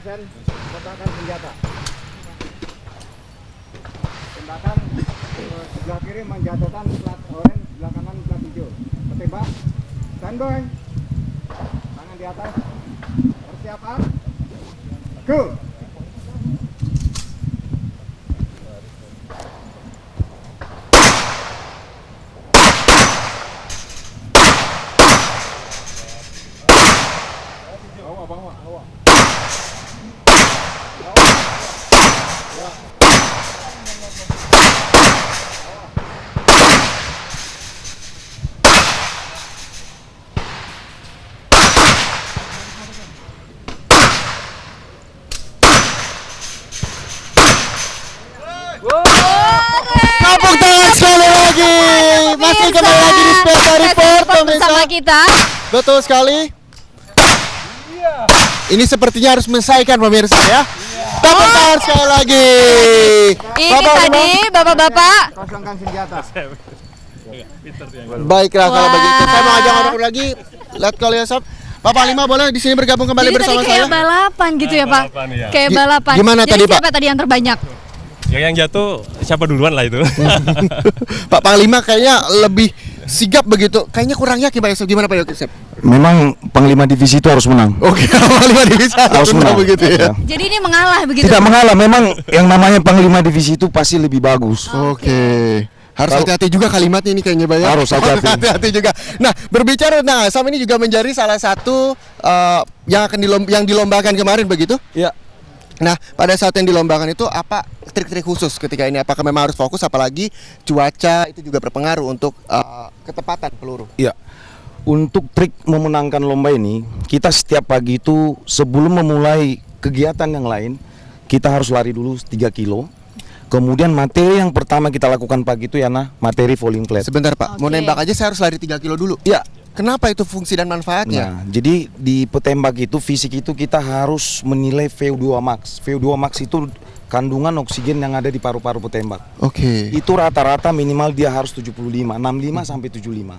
Tembakan senjata. Tembakan sebelah kiri menjatuhkan plat oranye, sebelah kanan plat hijau. Bertembak. Standby. Tangan di atas. Persiapan. Go. Bawa. Tepuk tangan sekali lagi. Masih kembali lagi di Special Report bersama kita. Betul sekali. Ini sepertinya harus menyelesaikan pemirsa ya. Tepuk tangan sekali lagi. Ini tadi bapak-bapak. Kosongkan senjata. Baiklah kalau begitu. Saya mau ajak orang lagi. Lihat kalian sob. Bapak Lima boleh di sini bergabung kembali Jadi bersama tadi kayak saya. balapan gitu ya Pak? Balapan, ya. Kayak balapan. Gimana Jadi tadi, Pak? siapa tadi yang terbanyak? Yang jatuh siapa duluan lah itu. Pak Panglima kayaknya lebih sigap begitu. Kayaknya kurang yakin Pak Yosef. Gimana Pak Yosef? Memang Panglima Divisi itu harus menang. Oke, Panglima divisi harus menang begitu ya. Jadi ini mengalah begitu. Tidak mengalah, memang yang namanya Panglima Divisi itu pasti lebih bagus. Oke. Harus hati-hati juga kalimatnya ini kayaknya Pak ya. Harus hati-hati. Hati-hati juga. Nah, berbicara tentang ASAM ini juga menjadi salah satu yang akan dilombakan kemarin begitu? Ya. Nah, pada saat yang dilombakan itu apa trik-trik khusus ketika ini? Apakah memang harus fokus apalagi cuaca itu juga berpengaruh untuk ketepatan peluru? Iya. Untuk trik memenangkan lomba ini, kita setiap pagi itu sebelum memulai kegiatan yang lain, kita harus lari dulu 3 kilo. Kemudian materi yang pertama kita lakukan pagi itu ya materi falling flat. Sebentar Pak, mau Oke. nembak aja saya harus lari 3 kilo dulu. Ya. Kenapa itu fungsi dan manfaatnya? Nah, jadi di petembak itu fisik itu kita harus menilai VO2 max. VO2 max itu kandungan oksigen yang ada di paru-paru petembak. Oke. Itu rata-rata minimal dia harus 75, 65 sampai 75.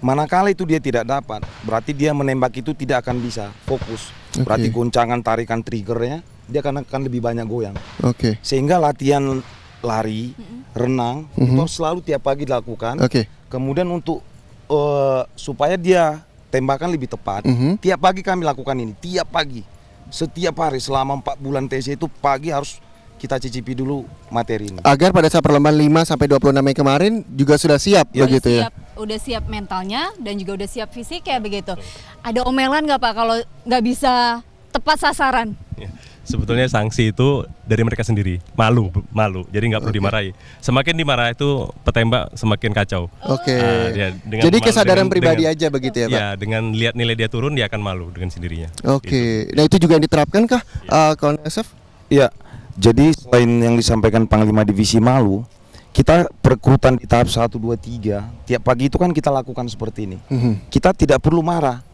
Manakala itu dia tidak dapat, berarti dia menembak itu tidak akan bisa fokus. Berarti goncangan tarikan triggernya dia akan lebih banyak goyang. Oke. Sehingga latihan lari, renang itu harus selalu tiap pagi dilakukan. Oke. Kemudian untuk supaya dia tembakan lebih tepat, tiap pagi kami lakukan ini, tiap pagi. Setiap hari selama 4 bulan TC itu pagi harus kita cicipi dulu materi ini. Agar pada saat perlombaan 5 sampai 26 Mei kemarin juga sudah siap begitu ya. Udah siap mentalnya dan juga udah siap fisik ya begitu. Ada omelan nggak Pak kalau nggak bisa tepat sasaran? Ya, sebetulnya sanksi itu dari mereka sendiri. Malu. Jadi nggak perlu dimarahi. Semakin dimarah itu petembak semakin kacau. Oke. Ya, Jadi kesadaran pribadi aja begitu ya Pak. Ya, dengan lihat nilai dia turun dia akan malu dengan sendirinya. Oke. Nah itu juga yang diterapkan kah Kawan Yosef? Iya. Jadi selain yang disampaikan Panglima Divisi Malu, kita perekrutan di tahap 1, 2, 3 tiap pagi itu kan kita lakukan seperti ini. Kita tidak perlu marah.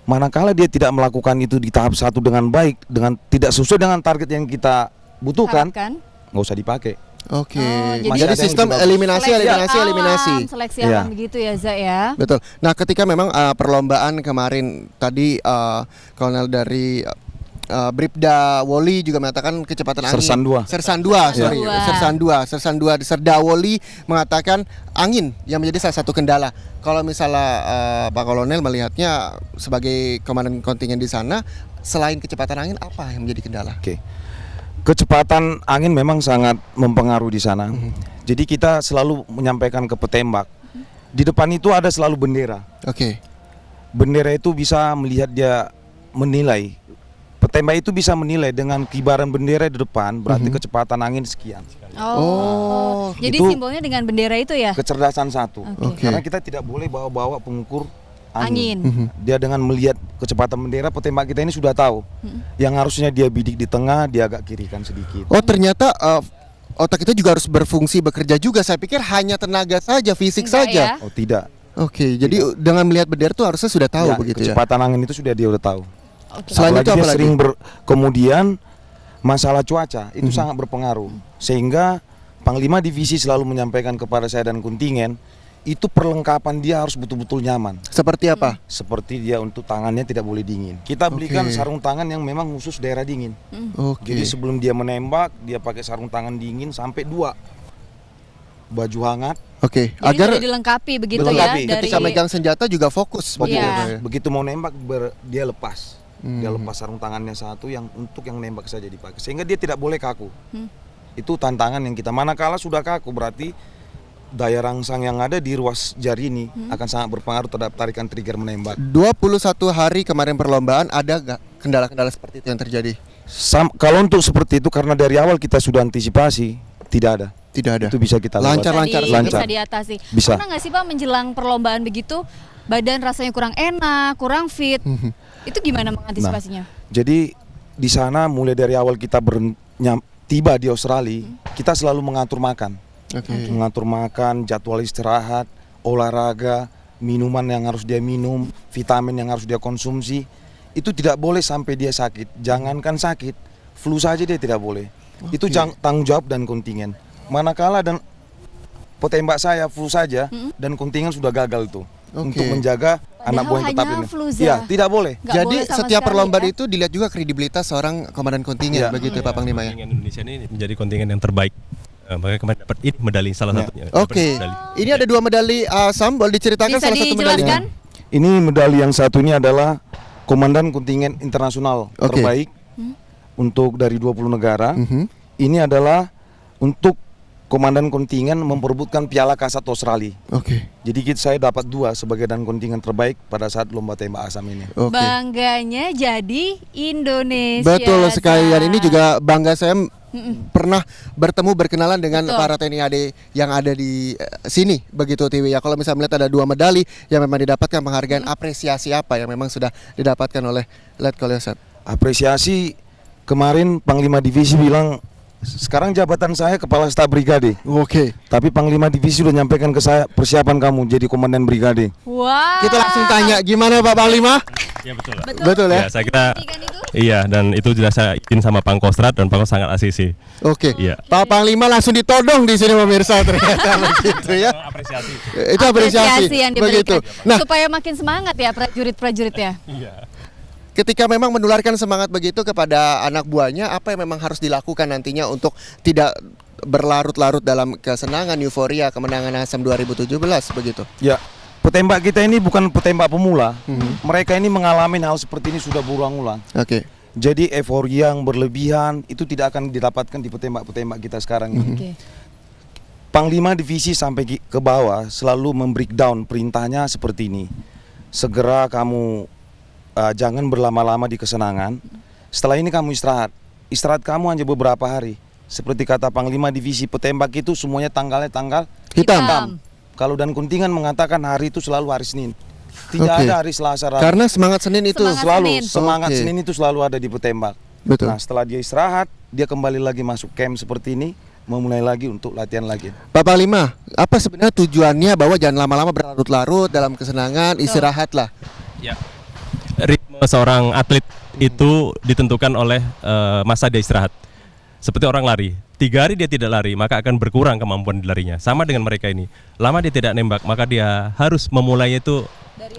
Manakala dia tidak melakukan itu di tahap 1 dengan baik, dengan tidak sesuai dengan target yang kita butuhkan, Harapkan. nggak usah dipakai. Oke. Oh, Jadi jadi- sistem Masih ada yang eliminasi. Seleksi Iya. alam begitu ya Za ya. Betul. Nah, ketika memang perlombaan kemarin tadi kolonel dari Bribda Woli juga mengatakan kecepatan angin. Sersan 2. Sersan 2, sorry. Dua. Sersan 2 Serda Woli mengatakan angin yang menjadi salah satu kendala. Kalau misalnya Pak Kolonel melihatnya sebagai komandan kontingen di sana, selain kecepatan angin apa yang menjadi kendala? Oke. Kecepatan angin memang sangat mempengaruhi di sana. Jadi kita selalu menyampaikan ke petembak. Di depan itu ada selalu bendera. Oke. Bendera itu bisa melihat dia menilai. Petembak itu bisa menilai dengan kibaran bendera di depan, berarti kecepatan angin sekian. Oh, Jadi itu- simbolnya dengan bendera itu ya? Kecerdasan satu. Oke. Karena kita tidak boleh bawa-bawa pengukur angin. Angin. Dia dengan melihat kecepatan bendera, petembak kita ini sudah tahu. Yang harusnya dia bidik di tengah, dia agak kirikan sedikit. Oh, ternyata otak kita juga harus berfungsi bekerja juga. Saya pikir hanya tenaga saja, fisik Enggak saja. ya? Oh tidak. Oke, jadi dengan melihat bendera tuh harusnya sudah tahu Ya, begitu ya. kecepatan angin itu sudah dia udah tahu. Oke. Selain itu Apalagi dia apa lagi? sering kemudian masalah cuaca itu sangat berpengaruh. Sehingga Panglima Divisi selalu menyampaikan kepada saya dan kontingen, itu perlengkapan dia harus betul-betul nyaman. Seperti apa? Seperti dia untuk tangannya tidak boleh dingin. Kita belikan Oke. sarung tangan yang memang khusus daerah dingin. Oke. Jadi sebelum dia menembak, dia pakai sarung tangan dingin sampai 2. Baju hangat. Oke, Jadi agar sudah dilengkapi begitu Dilengkapi. ya dari ketika megang senjata juga fokus Fokus. begitu Iya. ya. Begitu mau nembak dia lepas. Dia lepas sarung tangannya satu yang untuk yang nembak saja dipakai. Sehingga dia tidak boleh kaku. Itu tantangan yang kita, manakala sudah kaku berarti daya rangsang yang ada di ruas jari ini akan sangat berpengaruh terhadap tarikan trigger menembak. 21 hari kemarin perlombaan, ada nggak kendala-kendala seperti itu yang terjadi? Kalau untuk seperti itu karena dari awal kita sudah antisipasi, tidak ada. Tidak ada. Itu bisa kita Lancar, lewati. lancar, Tadi lancar. bisa diatasi. Bisa. Pernah nggak sih Pak menjelang perlombaan begitu badan rasanya kurang enak, kurang fit? Itu gimana mengantisipasinya? Jadi di sana mulai dari awal kita tiba di Australia, kita selalu mengatur makan. Oke. Mengatur makan, jadwal istirahat, olahraga, minuman yang harus dia minum, vitamin yang harus dia konsumsi. Itu tidak boleh sampai dia sakit. Jangankan sakit, flu saja dia tidak boleh. Itu tanggung jawab dan kontingen. Manakala dan petembak saya flu saja dan kontingen sudah gagal tuh untuk menjaga anak buah yang tetap hanya ini. flu saja. Iya, tidak boleh. Nggak Jadi boleh sama setiap sekali, perlombaan ya? itu dilihat juga kredibilitas seorang komandan kontingen, Iya. begitu ya Pak Panglima ya. Kontingen Indonesia ini menjadi kontingen yang terbaik. Makanya kemarin dapat ini medali salah satunya. Dapat Oke, medali. ini ada 2 medali Sam, boleh diceritakan Bisa salah satu medalinya? dijelaskan? Ini medali yang satu ini adalah komandan kontingen internasional Oke. terbaik untuk dari 20 negara. Mhm. Ini adalah untuk komandan kontingen memperebutkan Piala Kasat Australia. Oke. Jadi saya dapat 2 sebagai dan kontingen terbaik pada saat lomba tembak asam ini. Oke. Bangganya jadi Indonesia. Betul sekali, dan Sam. ini juga bangga saya pernah berkenalan dengan Betul. para TNI AD yang ada di sini begitu Tiwi ya. Kalau misalnya melihat ada 2 medali yang memang didapatkan penghargaan, apresiasi apa yang memang sudah didapatkan oleh Letkol Yosep? Apresiasi kemarin Panglima Divisi bilang sekarang jabatan saya Kepala Staf Brigade. Oke. Tapi Panglima Divisi sudah nyampaikan ke saya persiapan kamu jadi komandan brigade. Wah. Kita langsung tanya gimana Pak Panglima? Ya betul. Pak. Betul ya? Ya, saya kira Buktikan itu? iya, dan itu sudah saya izin sama Pangkostrat dan Pangkostrat sangat ACC. Oke. Iya. Pak Panglima langsung ditodong di sini pemirsa ternyata begitu ya. Apresiasi. Itu apresiasi yang diberikan begitu. Nah, supaya makin semangat ya prajurit-prajuritnya. ketika memang menularkan semangat begitu kepada anak buahnya, apa yang memang harus dilakukan nantinya untuk tidak berlarut-larut dalam kesenangan, euforia kemenangan ASEM 2017 begitu? Ya, petembak kita ini bukan petembak pemula. Mereka ini mengalami hal seperti ini sudah berulang-ulang. Oke. Jadi euforia yang berlebihan itu tidak akan didapatkan di petembak-petembak kita sekarang ini. Oke. Panglima divisi sampai ke bawah selalu membreakdown perintahnya seperti ini. Segera kamu jangan berlama-lama di kesenangan. Setelah ini kamu istirahat. Istirahat kamu hanya beberapa hari. Seperti kata Panglima divisi petembak itu semuanya tanggalnya tanggal Hitam. Kalau dan kontingen mengatakan hari itu selalu hari Senin. Tidak Oke. ada hari Selasa, Rabu. Karena semangat Senin itu Semangat Selalu Senin. semangat Oke. Senin itu selalu ada di petembak. Betul. Nah, setelah dia istirahat, dia kembali lagi masuk camp seperti ini, memulai lagi untuk latihan lagi. Pak Panglima, apa sebenarnya tujuannya bahwa jangan lama-lama berlarut-larut dalam kesenangan, istirahatlah. Ya. Ritme seorang atlet itu ditentukan oleh masa dia istirahat. Seperti orang lari, 3 hari dia tidak lari, maka akan berkurang kemampuan larinya. Sama dengan mereka ini, lama dia tidak nembak, maka dia harus memulainya itu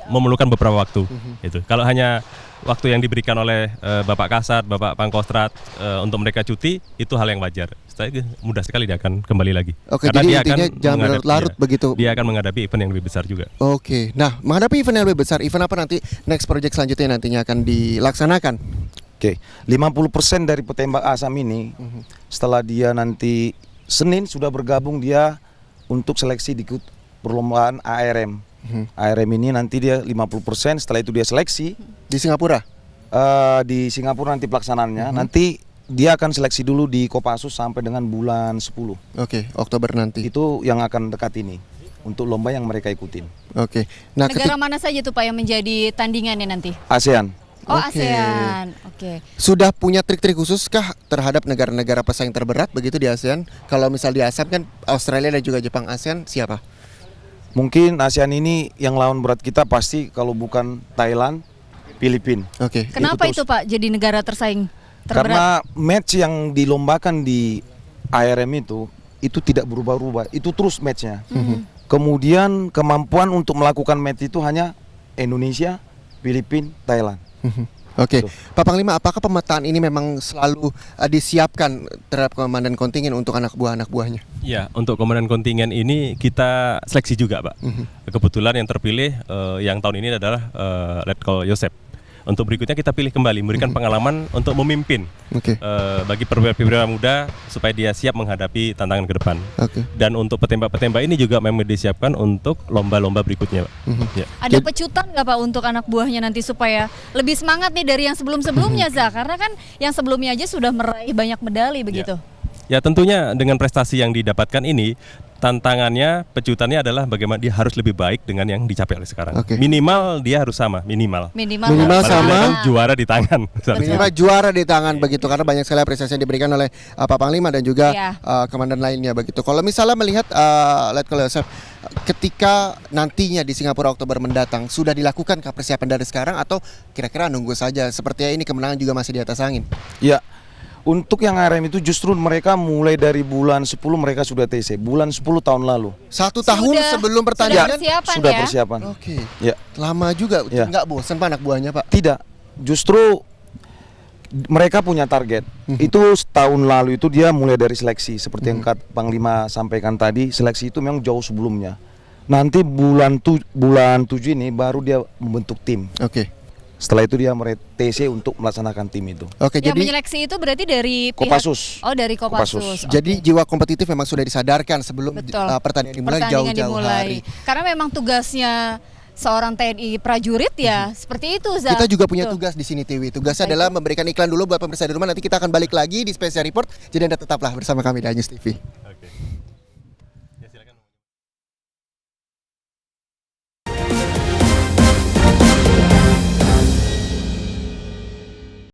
memerlukan beberapa waktu. Itu. Kalau hanya waktu yang diberikan oleh Bapak Kasat, Bapak Pangkostrat untuk mereka cuti, itu hal yang wajar. Setelah itu mudah sekali dia akan kembali lagi. Oke, Karena jadi dia intinya akan jangan menghadapi- berlarut iya. begitu. Dia akan menghadapi event yang lebih besar juga. Oke, nah menghadapi event yang lebih besar, event apa nanti next project selanjutnya nantinya akan dilaksanakan? Oke, 50% dari petembak asam ini setelah dia nanti Senin sudah bergabung dia untuk seleksi di perlombaan ARM. ARM ini nanti dia 50%, setelah itu dia seleksi Di Singapura? di Singapura nanti pelaksanaannya. Nanti dia akan seleksi dulu di Kopassus sampai dengan bulan 10. Oke, Oktober nanti. Itu yang akan dekat ini untuk lomba yang mereka ikutin. Oke, nah Negara mana saja tuh Pak yang menjadi tandingannya nanti? ASEAN. Oh, Oke. ASEAN. Oke. sudah punya trik-trik khusus kah terhadap negara-negara pesaing terberat begitu di ASEAN? Kalau misal di ASEAN kan Australia dan juga Jepang, ASEAN siapa? Mungkin ASEAN ini yang lawan berat kita pasti kalau bukan Thailand, Filipina. Oke. Kenapa terus. itu Pak jadi negara tersaing terberat? Karena match yang dilombakan di ARM itu tidak berubah-ubah, itu terus matchnya. Kemudian kemampuan untuk melakukan match itu hanya Indonesia, Filipina, Thailand. Oke, Tuh. Pak Panglima, apakah pemetaan ini memang selalu disiapkan terhadap komandan kontingen untuk anak buahnya? Ya, untuk komandan kontingen ini kita seleksi juga, Pak. Kebetulan yang terpilih yang tahun ini adalah Letkol Yosep. Untuk berikutnya kita pilih kembali, memberikan pengalaman untuk memimpin Oke. bagi perwira muda supaya dia siap menghadapi tantangan ke depan. Oke. Dan untuk petembak-petembak ini juga memang disiapkan untuk lomba-lomba berikutnya, Pak. Ya. Ada pecutan nggak Pak untuk anak buahnya nanti supaya lebih semangat nih dari yang sebelum-sebelumnya, Za? Karena kan yang sebelumnya aja sudah meraih banyak medali begitu. Ya tentunya dengan prestasi yang didapatkan ini, tantangannya, pecutannya adalah bagaimana dia harus lebih baik dengan yang dicapai oleh sekarang. Oke. Minimal dia harus sama, minimal. Minimal Minimal harus sama. Paling tidak juara di tangan. Minimal juara di tangan begitu, karena banyak sekali apresiasi yang diberikan oleh Pak Panglima dan juga Iya. komandan lainnya begitu. Kalau misalnya melihat Letkol Yosef, ketika nantinya di Singapura Oktober mendatang, sudah dilakukan persiapan dari sekarang atau kira-kira nunggu saja? Sepertinya ini kemenangan juga masih di atas angin. Ya, untuk yang RM itu justru mereka mulai dari bulan 10 mereka sudah TC, bulan 10 tahun lalu. 1 tahun sebelum Sudah pertandingan. persiapan Sudah ya. persiapan. Oke. Ya, Lama juga, Ya. nggak bosan Pak anak buahnya Pak? tidak. Justru mereka punya target. Itu setahun lalu itu dia mulai dari seleksi seperti yang Panglima sampaikan tadi, seleksi itu memang jauh sebelumnya. Nanti bulan 7 ini baru dia membentuk tim. Oke. Setelah itu dia TC untuk melaksanakan tim itu. Oke, Yang jadi menyeleksi itu berarti dari pihak. Kopassus. Oh, dari Kopassus. Kopassus. Oke. jadi jiwa kompetitif memang sudah disadarkan sebelum Betul. pertandingan dimulai Pertandingan jauh-jauh dimulai. hari. Karena memang tugasnya seorang TNI prajurit ya seperti itu, Za. Kita juga punya Betul. tugas di sini Tiwi. Tugasnya Apa adalah itu? memberikan iklan dulu buat pemirsa di rumah. Nanti kita akan balik lagi di Special Report. Jadi Anda tetaplah bersama kami di News TV.